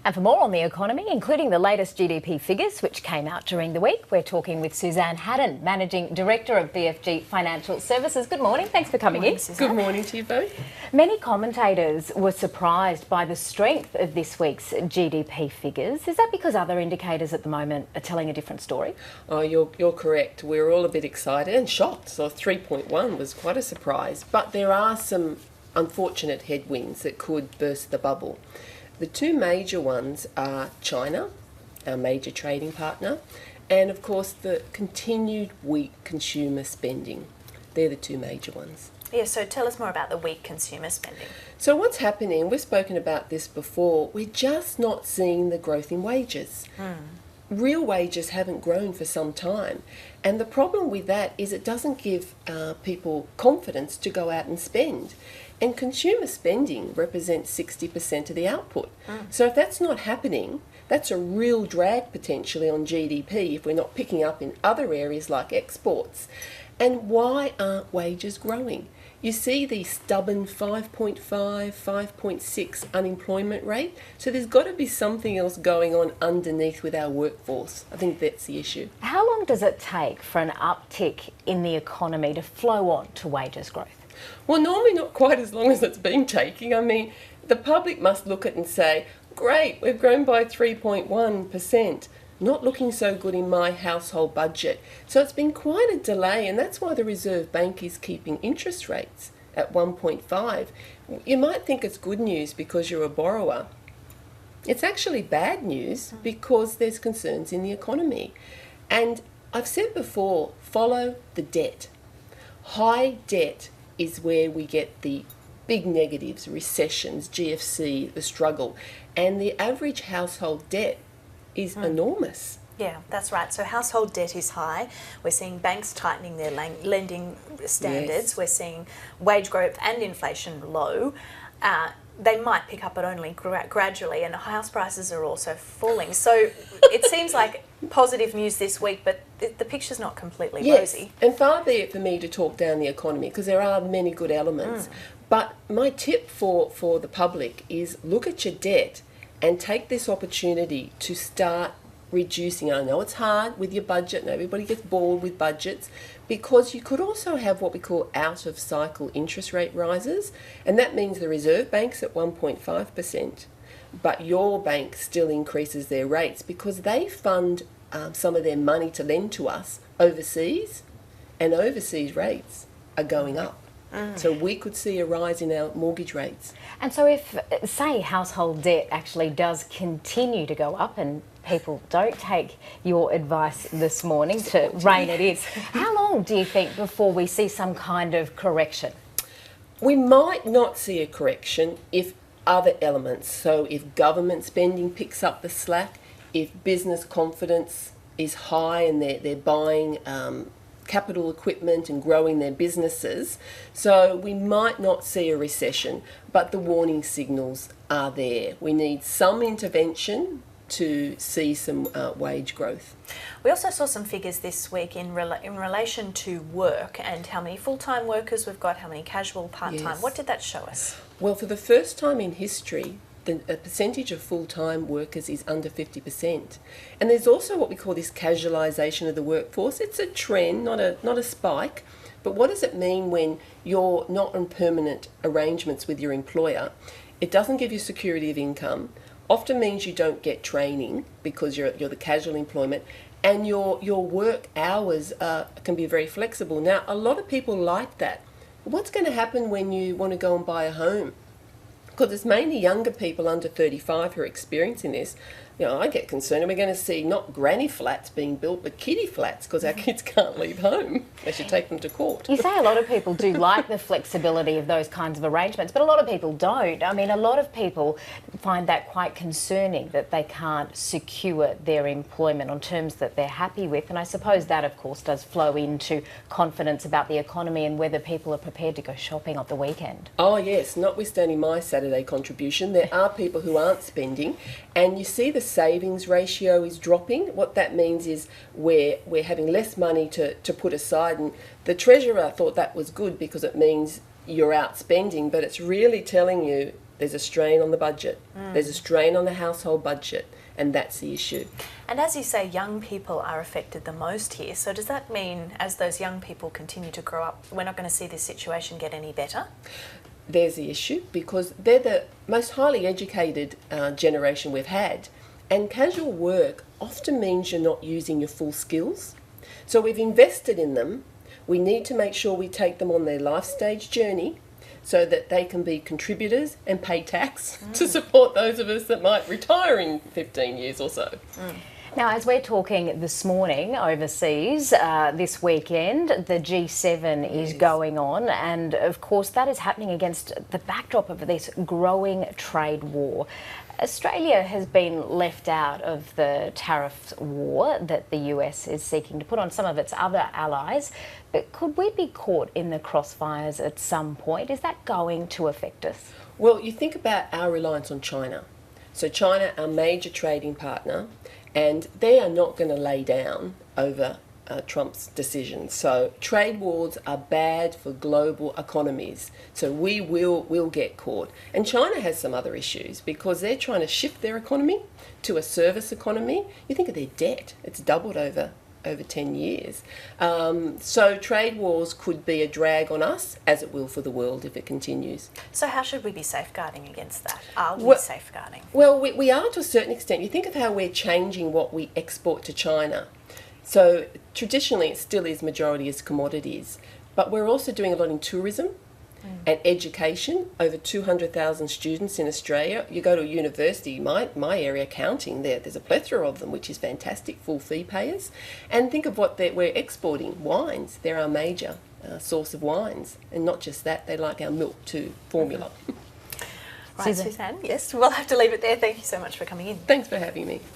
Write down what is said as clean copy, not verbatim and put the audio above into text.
And for more on the economy, including the latest GDP figures, which came out during the week, we're talking with Suzanne Haddan, Managing Director of BFG Financial Services. Good morning. Thanks for coming in. Good morning to you both. Many commentators were surprised by the strength of this week's GDP figures. Is that because other indicators at the moment are telling a different story? Oh, you're correct. We're all a bit excited and shocked. So 3.1 was quite a surprise. But there are some unfortunate headwinds that could burst the bubble. The two major ones are China, our major trading partner, and of course the continued weak consumer spending. They're the two major ones. Yeah, so tell us more about the weak consumer spending. So what's happening, we've spoken about this before, we're just not seeing the growth in wages. Real wages haven't grown for some time. And the problem with that is it doesn't give people confidence to go out and spend. And consumer spending represents 60% of the output. So if that's not happening, that's a real drag potentially on GDP if we're not picking up in other areas like exports. And why aren't wages growing? You see the stubborn 5.5, 5.6 unemployment rate. So there's got to be something else going on underneath with our workforce. I think that's the issue. How long does it take for an uptick in the economy to flow on to wages growth? Well, normally not quite as long as it's been taking. I mean, the public must look at it and say, great, we've grown by 3.1%. Not looking so good in my household budget. So it's been quite a delay, and that's why the Reserve Bank is keeping interest rates at 1.5. You might think it's good news because you're a borrower. It's actually bad news because there's concerns in the economy. And I've said before, follow the debt. High debt is where we get the big negatives, recessions, GFC, the struggle. And the average household debt is enormous. Yeah, that's right. So household debt is high. We're seeing banks tightening their lending standards. Yes. We're seeing wage growth and inflation low. They might pick up, but only gradually, and house prices are also falling. So it seems like positive news this week, but the picture's not completely rosy. And far be it for me to talk down the economy, because there are many good elements. But my tip for the public is look at your debt and take this opportunity to start reducing. I know it's hard with your budget and everybody gets bored with budgets, because you could also have what we call out of cycle interest rate rises, and that means the Reserve Bank's at 1.5%, but your bank still increases their rates because they fund some of their money to lend to us overseas, and overseas rates are going up. So we could see a rise in our mortgage rates. And so if, say, household debt actually does continue to go up and people don't take your advice this morning to rein it in, how long do you think before we see some kind of correction? We might not see a correction if other elements, so if government spending picks up the slack, if business confidence is high and they're buying capital equipment and growing their businesses. So we might not see a recession, but the warning signals are there. We need some intervention to see some wage growth. We also saw some figures this week in relation to work and how many full-time workers we've got, how many casual, part-time. Yes. What did that show us? Well, for the first time in history, the percentage of full-time workers is under 50%. And there's also what we call this casualisation of the workforce. It's a trend, not a spike. But what does it mean when you're not on permanent arrangements with your employer? It doesn't give you security of income, often means you don't get training because you're the casual employment, and your work hours can be very flexible. Now, a lot of people like that. What's going to happen when you want to go and buy a home? Because it's mainly younger people under 35 who are experiencing this. You know, I get concerned, and we're going to see not granny flats being built, but kiddie flats, because our kids can't leave home. They should take them to court. You say a lot of people do like the flexibility of those kinds of arrangements, but a lot of people don't. I mean, a lot of people find that quite concerning, that they can't secure their employment on terms that they're happy with. And I suppose that, of course, does flow into confidence about the economy and whether people are prepared to go shopping at the weekend. Oh, yes. Notwithstanding my Saturday contribution, there are people who aren't spending, and you see the savings ratio is dropping. What that means is we're having less money to put aside, and the Treasurer thought that was good because it means you're out spending, but it's really telling you there's a strain on the budget. There's a strain on the household budget, and that's the issue. And as you say, young people are affected the most here. So does that mean as those young people continue to grow up, we're not going to see this situation get any better? There's the issue, because they're the most highly educated generation we've had, and casual work often means you're not using your full skills. So we've invested in them. We need to make sure we take them on their life stage journey so that they can be contributors and pay tax to support those of us that might retire in 15 years or so. Now, as we're talking this morning overseas, this weekend, the G7 is going on, and of course that is happening against the backdrop of this growing trade war. Australia has been left out of the tariff war that the US is seeking to put on some of its other allies, but could we be caught in the crossfires at some point? Is that going to affect us? Well, you think about our reliance on China. So China, our major trading partner, and they are not going to lay down over Trump's decisions. So trade wars are bad for global economies. So we will get caught. And China has some other issues because they're trying to shift their economy to a service economy. You think of their debt; it's doubled over 10 years. So trade wars could be a drag on us, as it will for the world if it continues. So how should we be safeguarding against that? Are we safeguarding? Well, we are to a certain extent. You think of how we're changing what we export to China. So traditionally it still is majority as commodities, but we're also doing a lot in tourism and education. Over 200,000 students in Australia. You go to a university, my area counting, there's a plethora of them, which is fantastic, full fee payers. And think of what we're exporting, wines. They're our major source of wines. And not just that, they like our milk too, formula. Right, Suzanne, yes, we'll have to leave it there. Thank you so much for coming in. Thanks for having me.